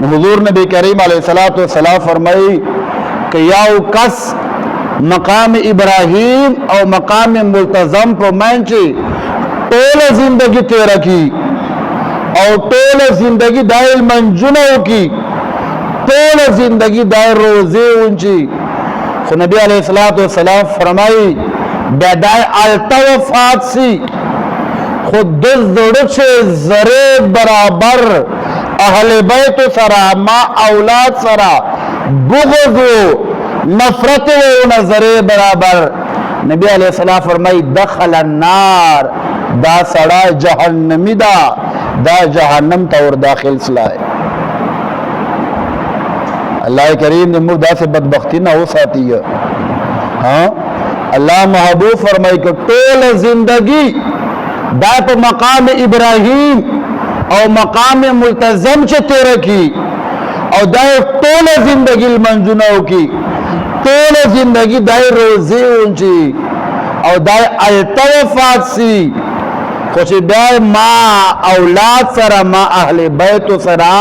हुजूर नबी करीम अलैहिस्सलाम फरमाई कि याउ कस मकाम इब्राहिम और मकाम मुल्तज़म पर मैंची टोल जिंदगी तेरा की और टोल जिंदगी दायल मंजुनों की टोल जिंदगी दायर रोजे ऊंची। तो नबी अलैहिस्सलाम फरमाई बेदाय अलता वफात सी खुद से जरे बराबर अहले बैत सरा माँ औलाद सरा बुग़्ज़ नफरत व नजरे बराबर। नबी अलैहिस्सलाम फरमाई दखल अन्नार दा सड़ा जहन्नमी दा जहन्नम तौर दाखिल सलाए। अल्लाह करीम ने मुर्दा से बदबख्ती ना हो साथी है। हाँ अल्लाह महबूब फरमाई कि टोल जिंदगी दा पे मकाम इब्राहिम और मकाम मुल्तज़म से तेरे की और दाए टोल जिंदगी मंजुनाओं की टोल जिंदगी दाए रोजे ऊंची और दाए अल्तवफात सी खुशी दाए माँ औलाद सरा माँ अहले बैत सरा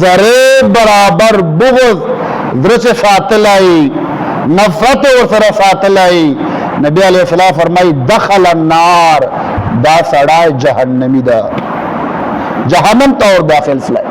जरे बराबर बुग़्ज़ दृश्य फातलाई नफरत और सरा फातलाई। नबी अलैहिस्सलाम फरमाई दखल अन्नार दा सड़ा जहन्नमी दा जहन्नम तौर दाखिल सलाई।